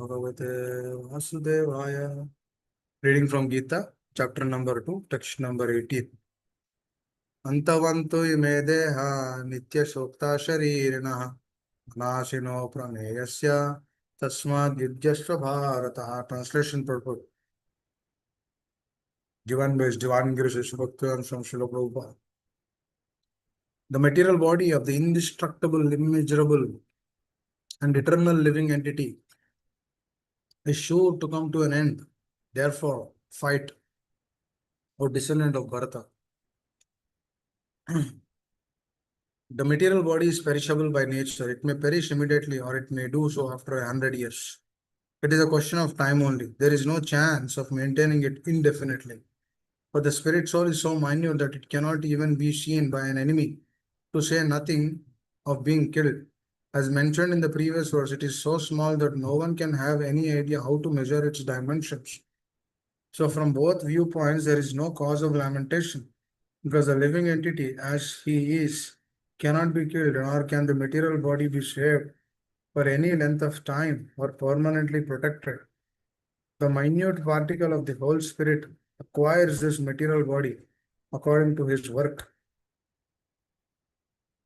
Bhagavate Vasudevaya. Reading from Gita, chapter number 2, text number 18. Antavantu ime deha nitya shokta sharirinaha anashino prameyasya tasmad yudyashva bharata. Translation purport. Given by Divine Guru Shishbhakti from Srila Prabhupada. The material body of the indestructible, immeasurable, and eternal living entity is sure to come to an end. Therefore, fight, O descendant of Bharata. The material body is perishable by nature. It may perish immediately or it may do so after 100 years. It is a question of time only. There is no chance of maintaining it indefinitely. But the spirit soul is so minute that it cannot even be seen by an enemy, to say nothing of being killed. As mentioned in the previous verse, it is so small that no one can have any idea how to measure its dimensions. So from both viewpoints, there is no cause of lamentation, because the living entity, as he is, cannot be killed, nor can the material body be saved for any length of time or permanently protected. The minute particle of the whole spirit acquires this material body according to his work.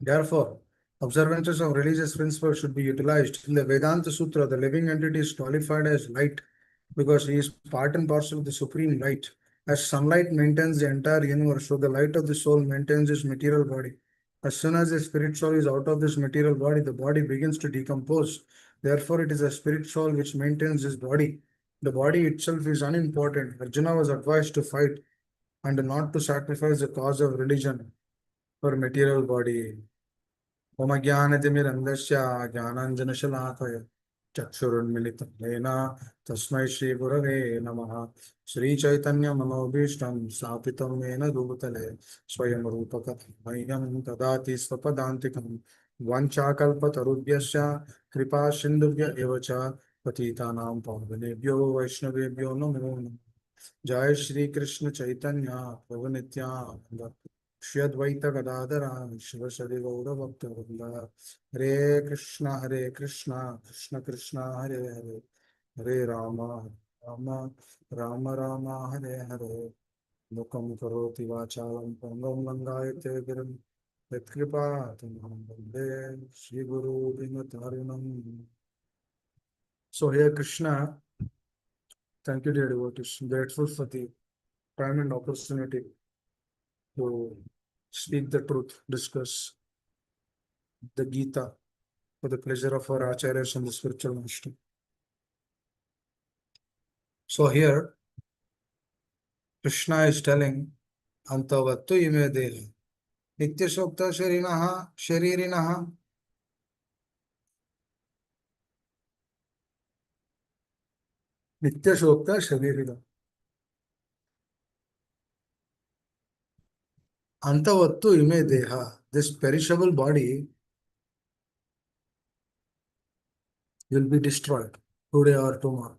Therefore, observances of religious principles should be utilized. In the Vedanta Sutra, the living entity is qualified as light because he is part and parcel of the supreme light. As sunlight maintains the entire universe, so the light of the soul maintains its material body. As soon as the spirit soul is out of this material body, the body begins to decompose. Therefore, it is the spirit soul which maintains this body. The body itself is unimportant. Arjuna was advised to fight and not to sacrifice the cause of religion for material body. Om Jnanatimirandasya Jnananjanashalakaya Chakshurunmilitam Yena Tasmai Shri Gurave Namaha. Shri Chaitanya Manobhishtam Sapitam Yena Bhutale Swayam Rupakatam Mahyam Tadati Svapadantikam Vanchakalpatarubhyasya Kripa Sindhubhya Evacha Patitanam Pavanebhyo Vaishnavebhyo Namo Namaha. Jai Shri Krishna Chaitanya Prabhu Nityananda Shri Advaita Gadadara Shivasadi Gaura Bhakta Vrinda. Hare Krishna Krishna Krishna Hare Hare Hare Rama Rama Rama Rama Hare Hare Mukam Karoti Vachalam Pangam Langayate Girim Yatkripa Tamam Vande Shri Guru Vinatarinam. So here Krishna, thank you dear devotees, grateful for the time and opportunity to speak the truth, discuss the Gita for the pleasure of our acharyas and the spiritual master. So here, Krishna is telling, Antavattu ime deha, Nitya Sokta Sharirinaha, Nitya Sokta Sharirinaha. Antavattu ime deha, this perishable body will be destroyed today or tomorrow.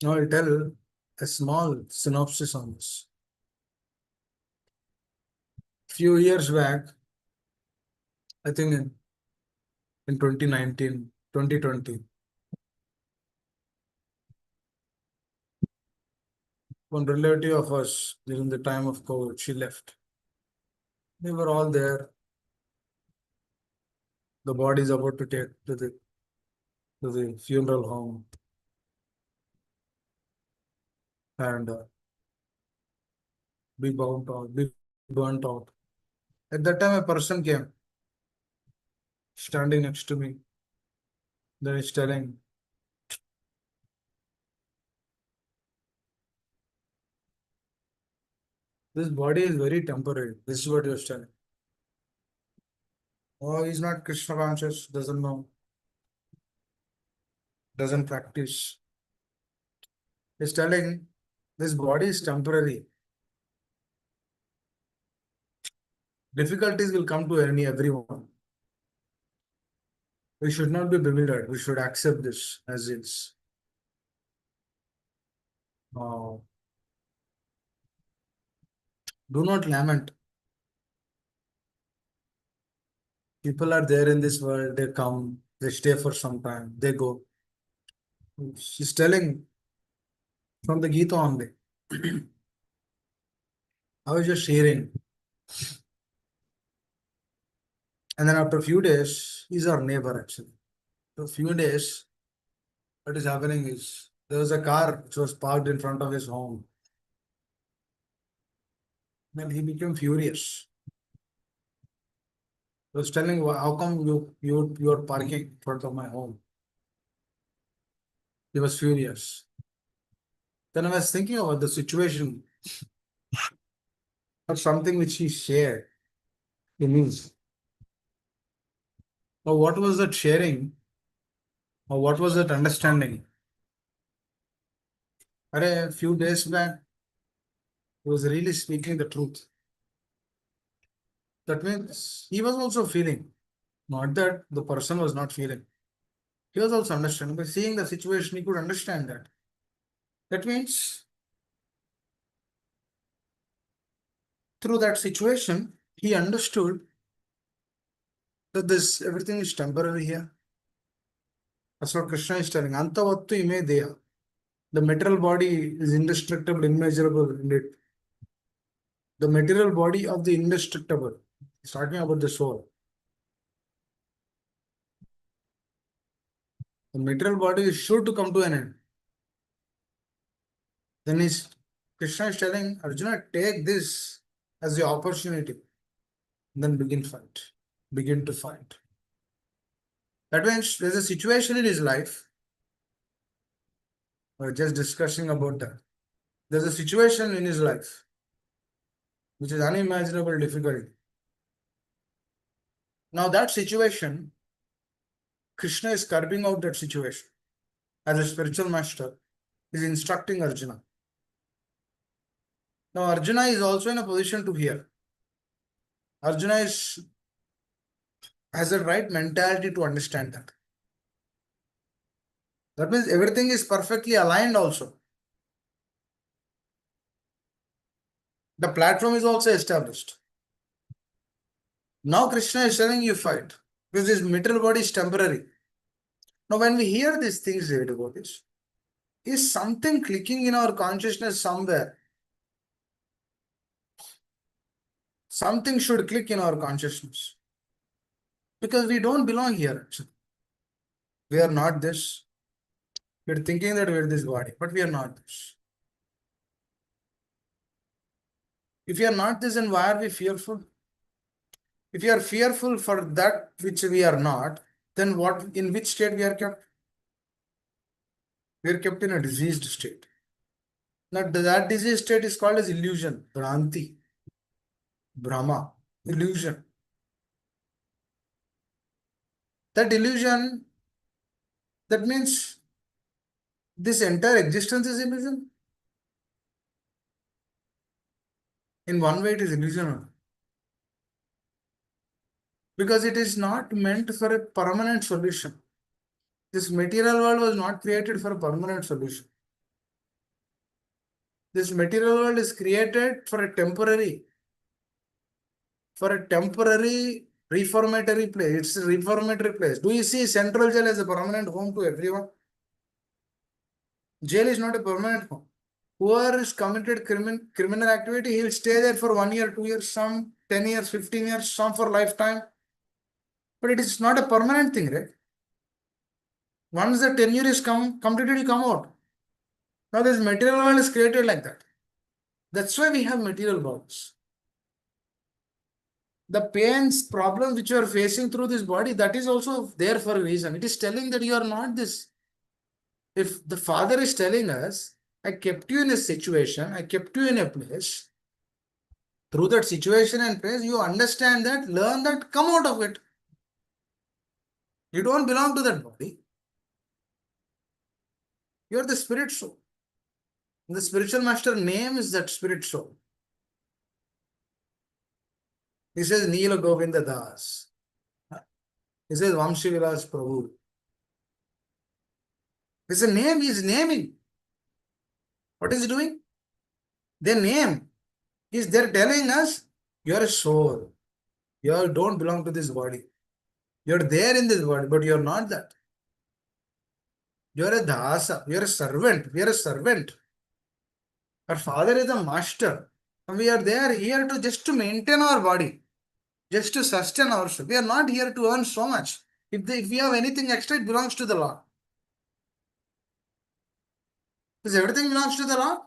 Now I'll tell a small synopsis on this. Few years back, I think in 2019, 2020, one relative of us during the time of COVID, she left. We were all there. The body is about to take to the funeral home and be burnt out. At that time, a person came, standing next to me. Then he's telling, this body is very temporary. This is what he was telling. Oh, he's not Krishna conscious, doesn't know, doesn't practice. He's telling, this body is temporary. Difficulties will come to everyone. We should not be bewildered. We should accept this as is. Do not lament. People are there in this world. They come, They stay for some time, they go. She's telling from the Gita only. I was just hearing. And then after a few days, he's our neighbor actually. For a few days, what is happening is there was a car which was parked in front of his home. Then he became furious. He was telling, how come you are parking in front of my home? He was furious. Then I was thinking about the situation of something which he shared in his. Or what was that sharing? Or what was that understanding? A few days back, he was really speaking the truth. That means he was also feeling, not that the person was not feeling. He was also understanding. By seeing the situation, he could understand that. That means through that situation, he understood that this everything is temporary here. That's what Krishna is telling. Antavattu ime deya. The material body is indestructible, immeasurable indeed. The material body of the indestructible. He's talking about the soul. The material body is sure to come to an end. Then Krishna is telling Arjuna, take this as the opportunity. Then begin fight. Begin to fight. That means there's a situation in his life. We're just discussing about that. There's a situation in his life which is unimaginable difficulty. Now that situation, Krishna is carving out that situation. As a spiritual master, is instructing Arjuna. Now Arjuna is also in a position to hear. Arjuna has the right mentality to understand that. That means everything is perfectly aligned also. The platform is also established. Now Krishna is telling you fight. Because this material body is temporary. Now when we hear these things, devotees, is something clicking in our consciousness somewhere. Something should click in our consciousness. Because we don't belong here actually. We are not this. We are thinking that we are this body, but we are not this. If we are not this, then why are we fearful? If we are fearful for that which we are not, then in which state we are kept? We are kept in a diseased state. Now that diseased state is called as illusion, Bhranti, Brahma, illusion. That illusion, that means this entire existence is illusion. In one way, it is illusion. Because it is not meant for a permanent solution. This material world was not created for a permanent solution. This material world is created for a temporary reformatory place. It's a reformatory place. Do you see Central Jail as a permanent home to everyone? Jail is not a permanent home. Whoever is committed criminal activity, he will stay there for 1 year, 2 years, some 10 years, 15 years, some for lifetime. But it is not a permanent thing, right? Once the tenure is completed, you come out. Now this material world is created like that. That's why we have material bodies. The pains, problems which you are facing through this body, that is also there for a reason. It is telling that you are not this. If the Father is telling us, I kept you in a situation, I kept you in a place, through that situation and place, you understand that, learn that, come out of it. You don't belong to that body. You are the spirit soul. The spiritual master name is that spirit soul. He says NilGovind Das. He says Vamshi Vilas Prabhu. It's a name he is naming. What is he doing? The name is they're telling us you are a soul. You don't belong to this body. You're there in this body, but you're not that. You're a dasa. You're a servant. We are a servant. Our father is a master. And we are there here to just to maintain our body, just to sustain ourselves. We are not here to earn so much. If we have anything extra, it belongs to the Lord. Because everything belongs to the Lord.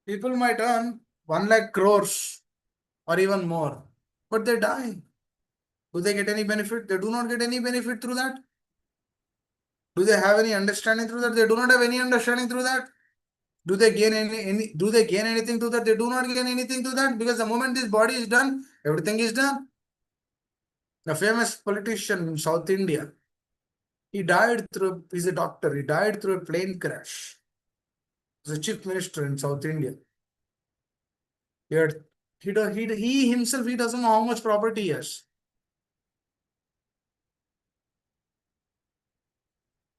People might earn 1 lakh crores or even more, but they die. Do they get any benefit? They do not get any benefit through that. Do they have any understanding through that? They do not have any understanding through that. Do they gain any do they gain anything through that? They do not gain anything through that, because the moment this body is done, everything is done. A famous politician in South India, he's a doctor, he died through a plane crash. He's a chief minister in South India. He had, he himself, he doesn't know how much property he has.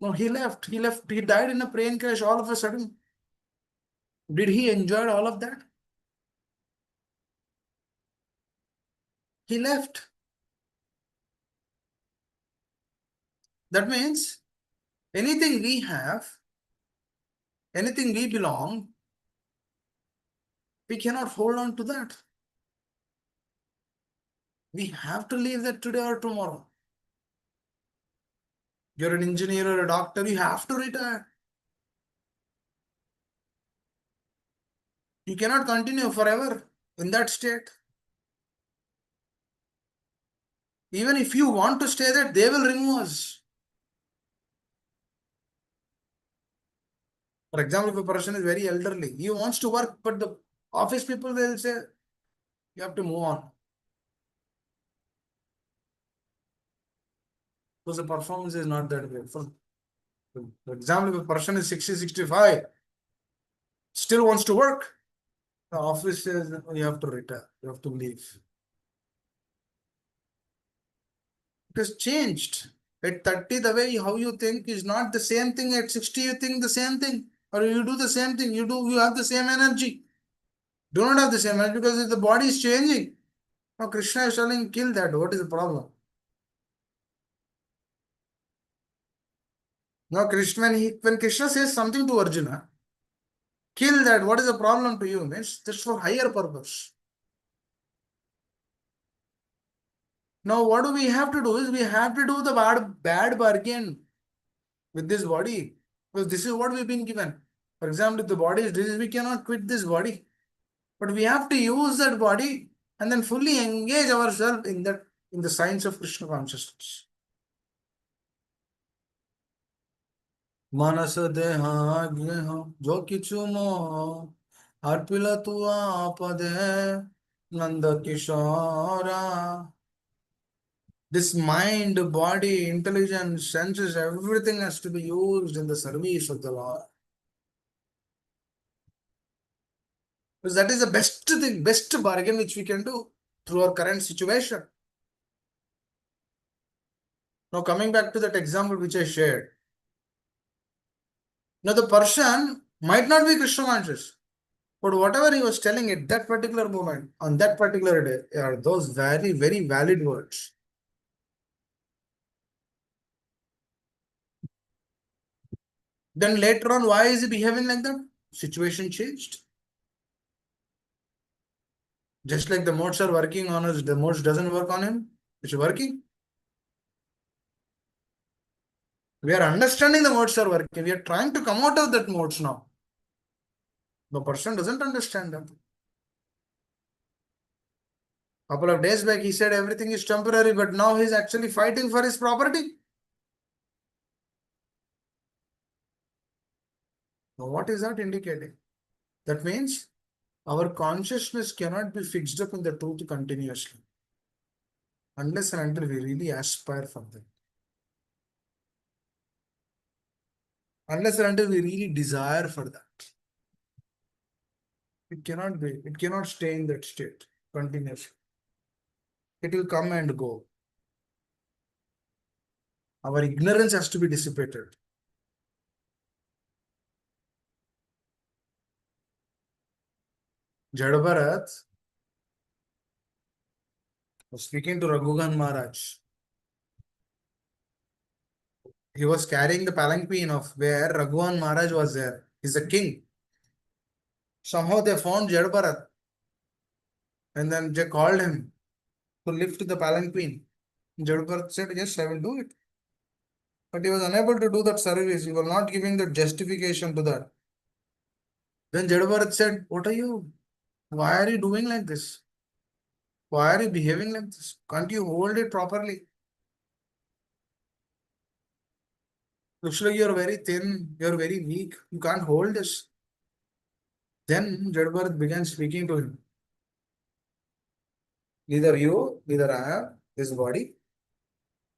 No, he died in a plane crash all of a sudden. Did he enjoy all of that? He left. That means anything we have, anything we belong, we cannot hold on to that. We have to leave that today or tomorrow. You're an engineer or a doctor, you have to retire. You cannot continue forever in that state. Even if you want to stay there, they will remove us. For example, if a person is very elderly, he wants to work, but the office people will say, you have to move on. Because the performance is not that great. For example, if a person is 60, 65, still wants to work, the office says, you have to retire, you have to leave. It has changed. At 30, the way how you think is not the same thing. At 60, you think the same thing. Or you do the same thing. You have the same energy. Do not have the same energy because the body is changing. Now Krishna is telling, kill that. What is the problem? Now Krishna, when Krishna says something to Arjuna, kill that. What is the problem to you? Means that's for higher purpose. Now what do we have to do is we have to do the bad bargain with this body. Because this is what we've been given. For example, if the body is diseased, we cannot quit this body. But we have to use that body and then fully engage ourselves in the science of Krishna consciousness. Manas deha gneha jo kichu mo arpila tua pade nanda kishora. This mind, body, intelligence, senses, everything has to be used in the service of the Lord. Because that is the best thing, best bargain which we can do through our current situation. Now coming back to that example which I shared. Now the person might not be Krishna conscious, but whatever he was telling at that particular moment, on that particular day, are those very, very valid words. Then later on, why is he behaving like that? Situation changed. Just like the modes are working on us, the modes doesn't work on him. It's working. We are understanding the modes are working. We are trying to come out of that modes now. The person doesn't understand that. Couple of days back, he said everything is temporary, but now he's actually fighting for his property. Now, what is that indicating? That means our consciousness cannot be fixed up in the truth continuously unless and until we really aspire for that. Unless and until we really desire for that. It cannot be. It cannot stay in that state continuously. It will come and go. Our ignorance has to be dissipated. Jada Bharat, was speaking to Raghugan Maharaj. He was carrying the palanquin of where Raghuvan Maharaj was there. He's a king. Somehow they found Jad Bharat and then they called him to lift the palanquin. Jad Bharat said, yes, I will do it. But he was unable to do that service. He was not giving the justification to that. Then Jad Bharat said, what are you? Why are you doing like this? Why are you behaving like this? Can't you hold it properly? Looks like you're very thin, you're very weak. You can't hold this. Then Jad Bharat began speaking to him. Neither you, neither I am this body.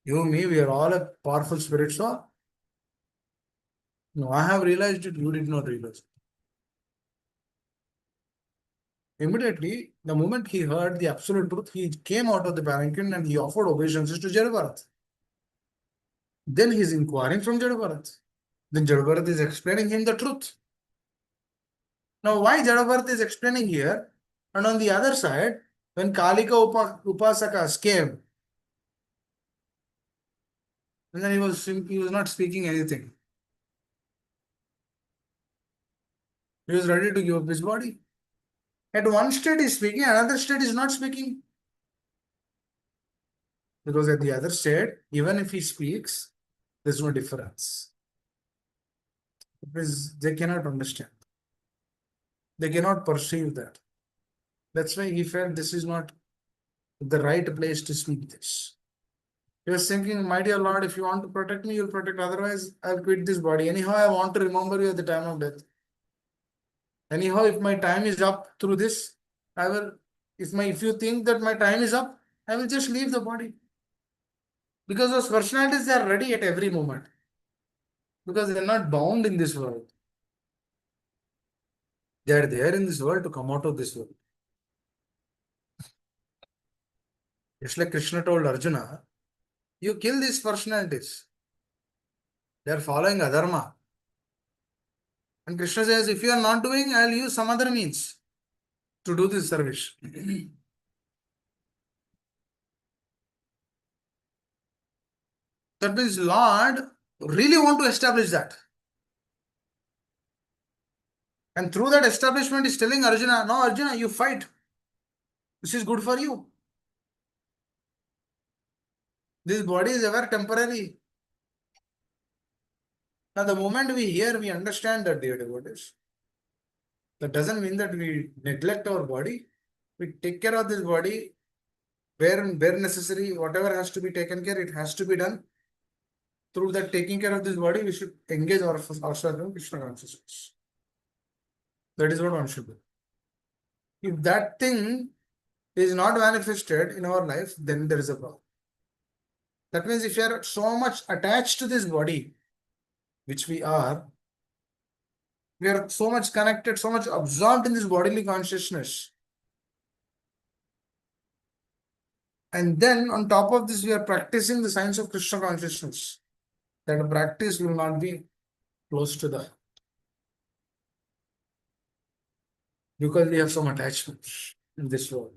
You, me, we are all a powerful spirit. So, no, I have realized it, you did not realize. Immediately, the moment he heard the absolute truth, he came out of the palanquin and he offered obeisances to Jad Bharat. Then he is inquiring from Jad Bharat. Then Jad Bharat is explaining him the truth. Now, why Jad Bharat is explaining here? And on the other side, when Kalika Upasakas came, and then he was not speaking anything. He was ready to give up his body. At one state is speaking, another state is not speaking. Because at the other state, even if he speaks, there's no difference. Because they cannot understand. They cannot perceive that. That's why he felt this is not the right place to speak this. He was thinking, my dear Lord, if you want to protect me, you'll protect. Otherwise, I'll quit this body. Anyhow, I want to remember you at the time of death. Anyhow, if my time is up through this, I will, if you think that my time is up, I will just leave the body. Because those personalities, they are ready at every moment. Because they are not bound in this world. They are there in this world to come out of this world. Just like Krishna told Arjuna, you kill these personalities. They are following adharma. And Krishna says, if you are not doing, I will use some other means to do this service. That means Lord really want to establish that. And through that establishment is telling Arjuna, no Arjuna, you fight. This is good for you. This body is ever temporary. Now the moment we hear, we understand that, dear devotees. That doesn't mean that we neglect our body. We take care of this body where necessary, whatever has to be taken care, it has to be done. Through that taking care of this body, we should engage ourselves in Krishna consciousness. That is what one should do. If that thing is not manifested in our life, then there is a problem. That means if you are so much attached to this body, which we are so much connected, so much absorbed in this bodily consciousness. And then on top of this, we are practicing the science of Krishna consciousness. That practice will not be close to the, because we have some attachments in this world.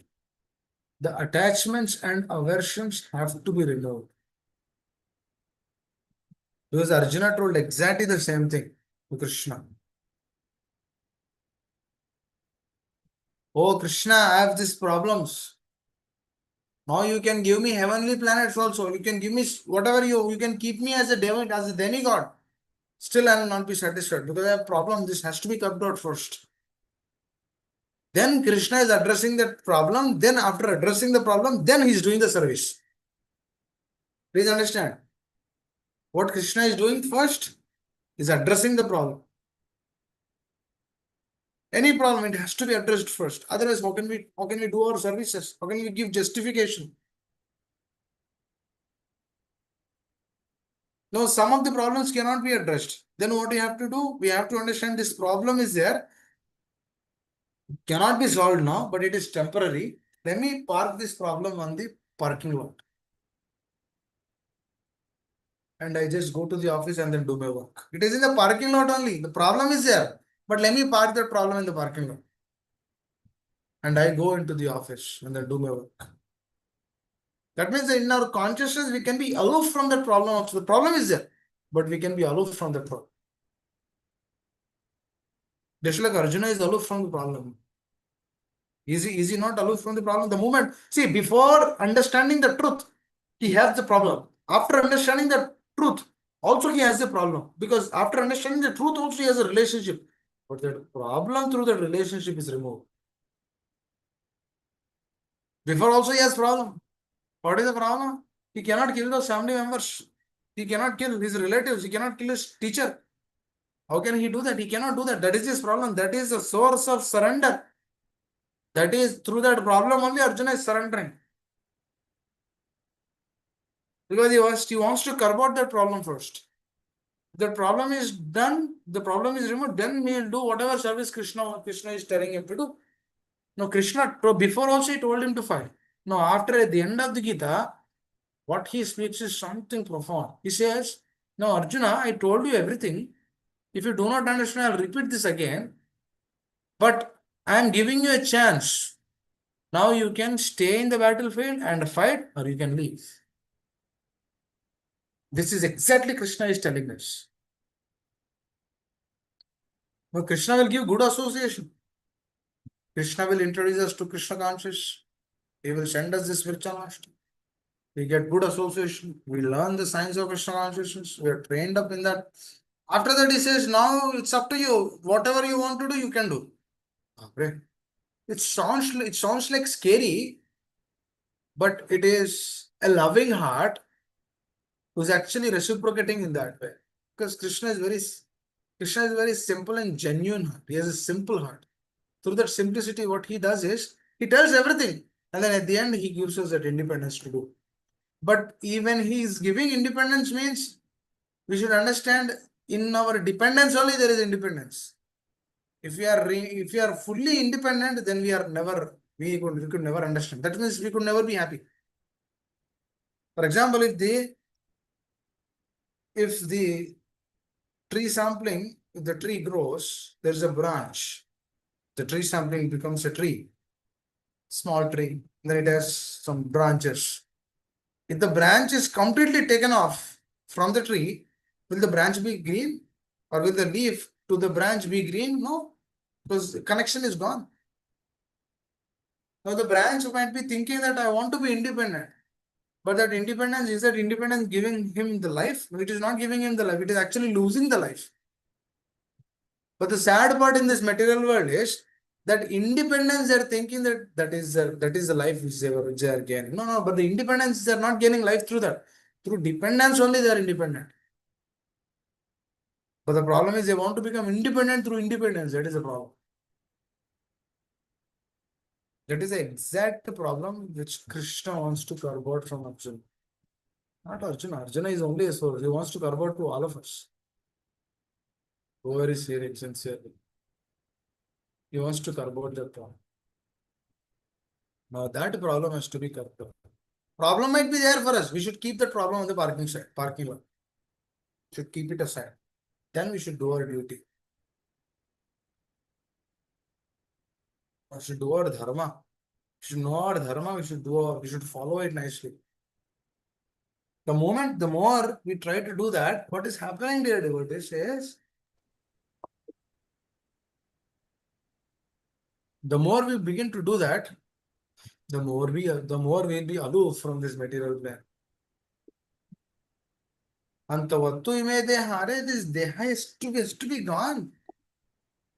The attachments and aversions have to be removed. Because Arjuna told exactly the same thing to Krishna. Oh Krishna, I have these problems. Now you can give me heavenly planets also. You can give me whatever you can keep me as a demigod. Still I will not be satisfied because I have a problem. This has to be kept out first. Then Krishna is addressing that problem. Then after addressing the problem, then he is doing the service. Please understand. What Krishna is doing first is addressing the problem. Any problem, it has to be addressed first. Otherwise, how can we do our services? How can we give justification? No, some of the problems cannot be addressed. Then what we have to do? We have to understand this problem is there. Cannot be solved now, but it is temporary. Let me park this problem on the parking lot. And I just go to the office and then do my work. It is in the parking lot only. The problem is there. But let me park that problem in the parking lot. And I go into the office and then do my work. That means that in our consciousness, we can be aloof from that problem. Also, the problem is there, but we can be aloof from that problem. Just like Arjuna is aloof from the problem. Is he not aloof from the problem? The moment, see, before understanding the truth, he has the problem. After understanding the truth, also he has the problem. Because after understanding the truth, also he has a relationship. But the problem through the relationship is removed. Before also he has problem. What is the problem? He cannot kill those family members. He cannot kill his relatives. He cannot kill his teacher. How can he do that? He cannot do that. That is his problem. That is the source of surrender. That is through that problem only Arjuna is surrendering. Because he wants to curb out that problem first. The problem is done, the problem is removed, then he will do whatever service Krishna is telling him to do. No, Krishna, before also he told him to fight. No, after at the end of the Gita, what he speaks is something profound. He says, no, Arjuna, I told you everything. If you do not understand, I'll repeat this again. But I am giving you a chance. Now you can stay in the battlefield and fight, or you can leave. This is exactly Krishna is telling us. Now Krishna will give good association. Krishna will introduce us to Krishna consciousness. He will send us the spiritual master. We get good association. We learn the science of Krishna consciousness. We are trained up in that. After that, he says, now it's up to you. Whatever you want to do, you can do. Okay. It sounds like scary, but it is a loving heart who's actually reciprocating in that way. Because Krishna is very simple and genuine heart. He has a simple heart. Through that simplicity, what he does is he tells everything, and then at the end he gives us that independence to do. But even he is giving independence means we should understand in our dependence only there is independence. If we are fully independent, then we could never understand. That means we could never be happy. For example, if the tree sampling, if the tree grows, there is a branch. The tree sampling becomes a tree, small tree. Then it has some branches. If the branch is completely taken off from the tree, will the branch be green? Or will the leaf to the branch be green? No, because the connection is gone. Now the branch might be thinking that I want to be independent. But that independence, is that independence giving him the life? It is not giving him the life. It is actually losing the life. But the sad part in this material world is that independence, they are thinking that is the life which they are gaining. No, but the independence, they are not gaining life through that. Through dependence only they are independent. But the problem is they want to become independent through independence. That is the problem. That is the exact problem which Krishna wants to curb out from Arjuna. Not Arjuna. Arjuna is only a source. He wants to curb out to all of us. Whoever is hearing sincerely. He wants to curb out that problem. Now that problem has to be curbed out. Problem might be there for us. We should keep that problem on the parking lot. Should keep it aside. Then we should do our duty. We should do our dharma. We should know our dharma. We should follow it nicely. The more we try to do that, what is happening, dear devotees, is the more we begin to do that, the more we'll be aloof from this material plane. Antavattu ime dehare, this deha has to be gone.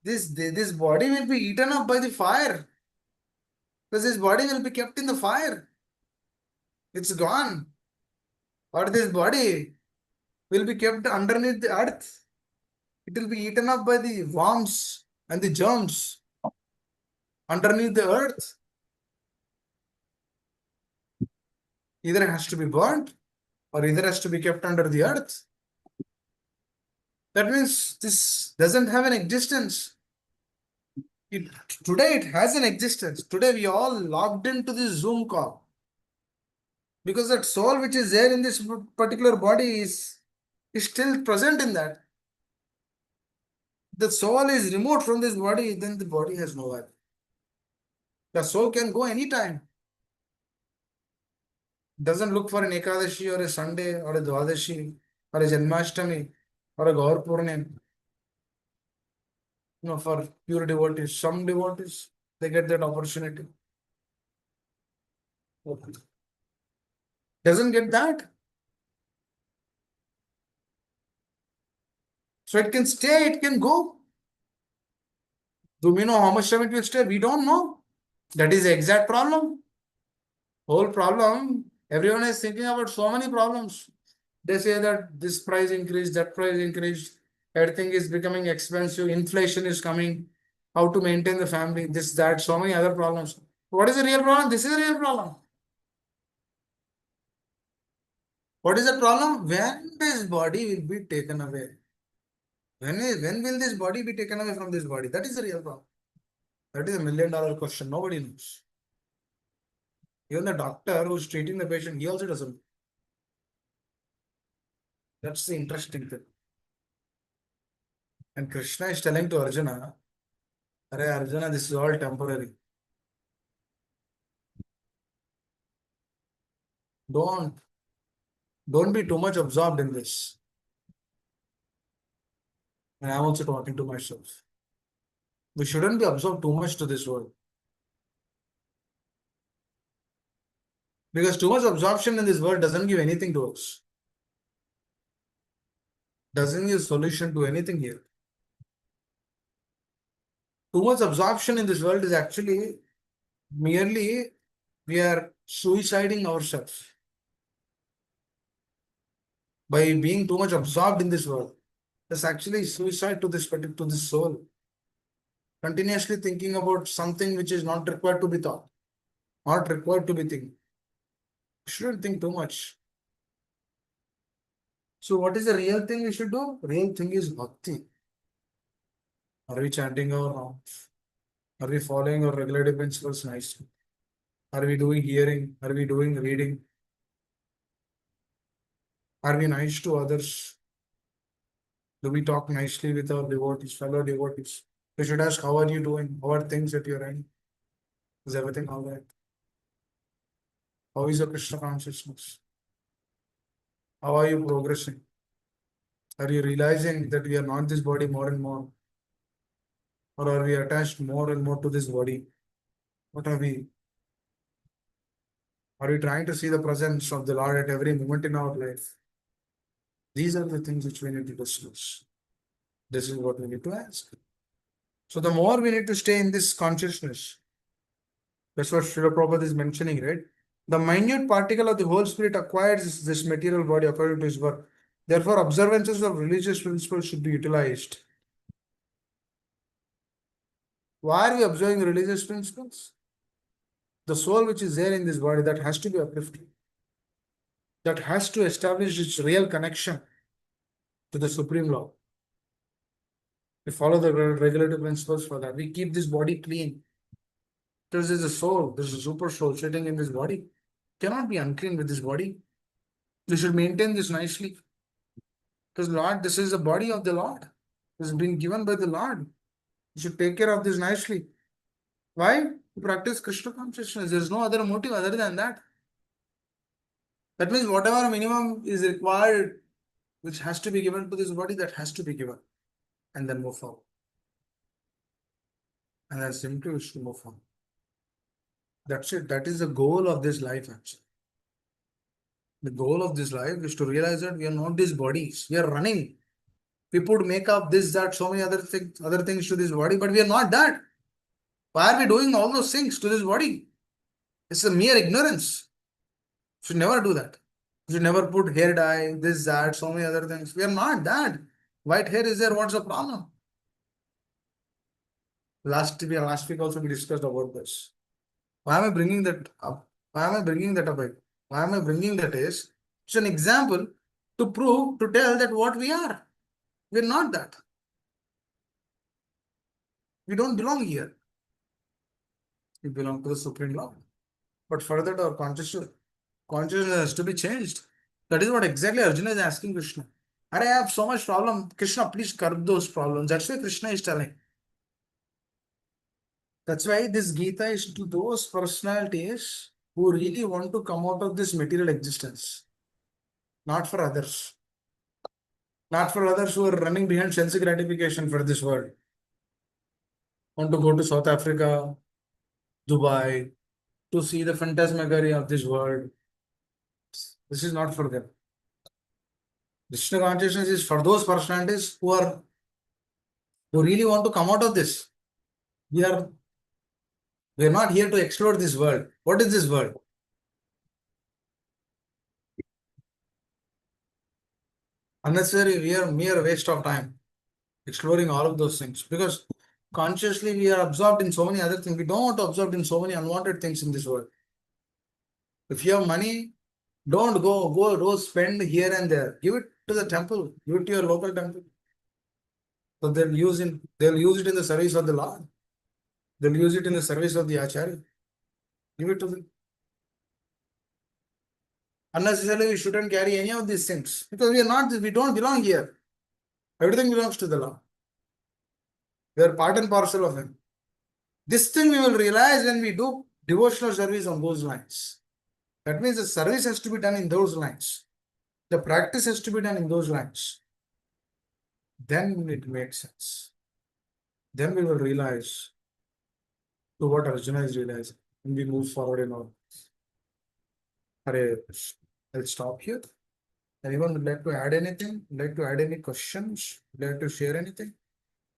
This body will be eaten up by the fire. Because this body will be kept in the fire. It's gone. Or this body will be kept underneath the earth. It will be eaten up by the worms and the germs underneath the earth. Either it has to be burnt or either has to be kept under the earth. That means this doesn't have an existence. Today it has an existence. Today we all logged into this Zoom call. Because that soul which is there in this particular body is still present in that. The soul is removed from this body, then the body has no value. The soul can go anytime. Doesn't look for an Ekadashi or a Sunday or a Dwadashi or a Janmashtami or a Gaur Purnima. For pure devotees. Some devotees, they get that opportunity. Doesn't get that. So it can stay, it can go. Do we know how much time it will stay? We don't know. That is the exact problem. Whole problem. Everyone is thinking about so many problems. They say that this price increased, that price increased, everything is becoming expensive, inflation is coming, how to maintain the family, this, that, so many other problems. What is the real problem? This is the real problem. What is the problem? When this body will be taken away? When will this body be taken away from this body? That is the real problem. That is a $1 million question. Nobody knows. Even the doctor who's treating the patient, he also doesn't. That's the interesting thing. And Krishna is telling to Arjuna, Arey Arjuna, this is all temporary. Don't don't be too much absorbed in this. And I'm also talking to myself. We shouldn't be absorbed too much to this world. Because too much absorption in this world doesn't give anything to us. Doesn't give solution to anything here. Too much absorption in this world is actually merely we are suiciding ourselves by being too much absorbed in this world. That's actually suicide to this soul. Continuously thinking about something which is not required to be thought, not required to be thinking. Shouldn't think too much. So what is the real thing we should do? Real thing is bhakti. Are we chanting our names? Are we following our regulative principles nicely? Are we doing hearing? Are we doing reading? Are we nice to others? Do we talk nicely with our devotees, fellow devotees? We should ask, how are you doing? How are things at your end? Is everything all right? How is your Krishna consciousness? How are you progressing? Are you realizing that we are not this body more and more? Or are we attached more and more to this body? What are we? Are we trying to see the presence of the Lord at every moment in our life? These are the things which we need to discuss. This is what we need to ask. So the more we need to stay in this consciousness, that's what Srila Prabhupada is mentioning, right? The minute particle of the whole spirit acquires this material body according to his work. Therefore, observances of religious principles should be utilized. Why are we observing religious principles? The soul which is there in this body, that has to be uplifted. That has to establish its real connection to the Supreme Law. We follow the regulative principles for that. We keep this body clean. Because there's a soul, there's a super soul sitting in this body. Cannot be unclean with this body. We should maintain this nicely. Because Lord, this is the body of the Lord. This has been given by the Lord. You should take care of this nicely. Why? To practice Krishna consciousness. There is no other motive other than that. That means whatever minimum is required, which has to be given to this body, that has to be given. And then move forward. And then simply we should move forward. That's it. That is the goal of this life, actually. The goal of this life is to realize that we are not these bodies. We are running. We put makeup, this, that, so many other things to this body, but we are not that. Why are we doing all those things to this body? It's a mere ignorance. You should never do that. You should never put hair dye, this, that, so many other things. We are not that. White hair is there. What's the problem? Last week also we discussed about this. Why am I bringing that up? Why am I bringing that up? Why am I bringing that is? It's an example to prove, to tell that what we are. We're not that. We don't belong here. We belong to the Supreme Lord. But further, our consciousness has to be changed. That is what exactly Arjuna is asking Krishna. I have so much problem. Krishna, please curb those problems. That's why Krishna is telling. That's why this Gita is to those personalities who really want to come out of this material existence, not for others. Not for others who are running behind sense gratification for this world. Want to go to South Africa, Dubai, to see the phantasmagoria of this world. This is not for them. Krishna consciousness is for those personalities who really want to come out of this. We are not here to explore this world. What is this world? Unnecessary, mere waste of time exploring all of those things, because consciously we are absorbed in so many other things. We don't want to absorb in so many unwanted things in this world. If you have money, don't go spend here and there. Give it to the temple. Give it to your local temple. So they'll use it in the service of the Lord. They'll use it in the service of the Acharya. Give it to them. Unnecessarily, we shouldn't carry any of these things, because we don't belong here. Everything belongs to the Lord. We are part and parcel of Him. This thing we will realize when we do devotional service on those lines. That means the service has to be done in those lines. The practice has to be done in those lines. Then it makes sense. Then we will realize to what Arjuna is realizing, and we move forward in all. Hare Krishna. I'll stop here. Anyone would like to add anything? Would like to add any questions? Would like to share anything?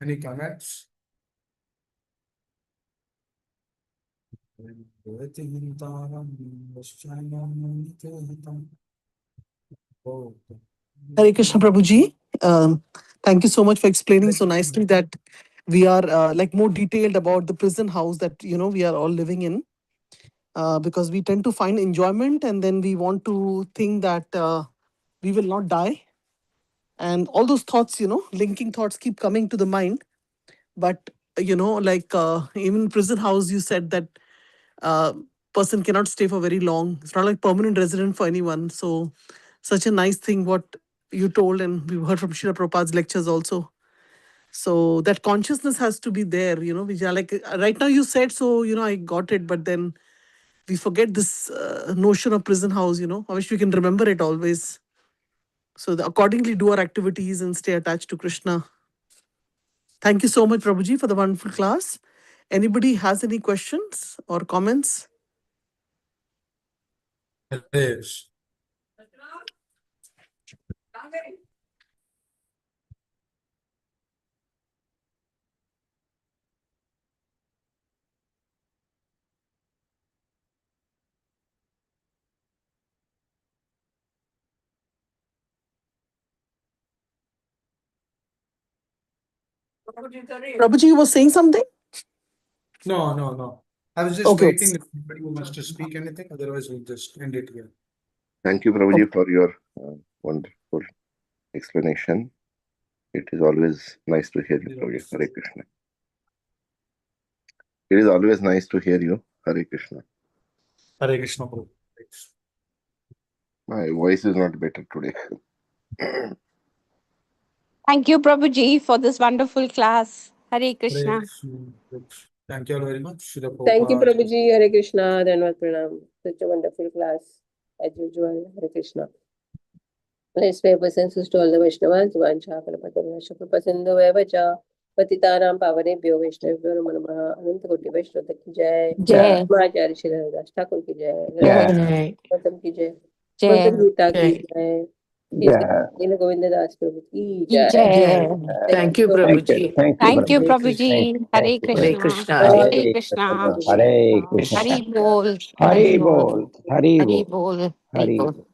Any comments? Hare Krishna Prabhuji. Thank you so much for explaining so nicely that we are like more detailed about the prison house that we are all living in. Because we tend to find enjoyment and then we want to think that we will not die. And all those thoughts, linking thoughts keep coming to the mind. But, like even prison house, you said that person cannot stay for very long. It's not like permanent resident for anyone. So such a nice thing what you told, and we've heard from Srila Prabhupada's lectures also. So that consciousness has to be there, which are like right now you said, so, I got it, but then we forget this notion of prison house, I wish we can remember it always. So accordingly do our activities and stay attached to Krishna. Thank you so much, Prabhuji, for the wonderful class. Anybody has any questions or comments? Yes. Prabhuji, you were saying something? No. I was just waiting if anybody wants to speak anything, otherwise we'll just end it here. Thank you, Prabhuji, for your wonderful explanation. It is always nice to hear you, Prabhuji. Hare Krishna. It is always nice to hear you. Hare Krishna. Hare Krishna, Prabhu. My voice is not better today. Thank you, Prabhuji, for this wonderful class. Hare Krishna. Hare Krishna. Thank you all very much. Srila Thank you, Prabhupada. Prabhuji. Hare Krishna. Dhanavad Pranam. Such a wonderful class. As usual, Hare Krishna. Let's pay obeisance to all the Vaishnavas. Vancha Kalapataru Shukapasindhu Vacha. Patitanam Pavanebhyo Vaishnavyo Namo Namaha. Ananta Koti Vaishnava ki jai. Jai. Mahacharya Shri Haridas Thakur ki jai. Jai. Bhagavatam ki jai. Jai. Bhagavad Gita ki Jai. jai. NilGovind Das Prabhu ki Jai. jai. Thank you, Prabhuji. Thank you, Prabhuji. Hare Hare Krishna. Krishna. Hare Krishna. Hare Krishna. Hari Bol. Hari Bol. Hari Hari Bol. Bol. Hari Hari Bol. Bol.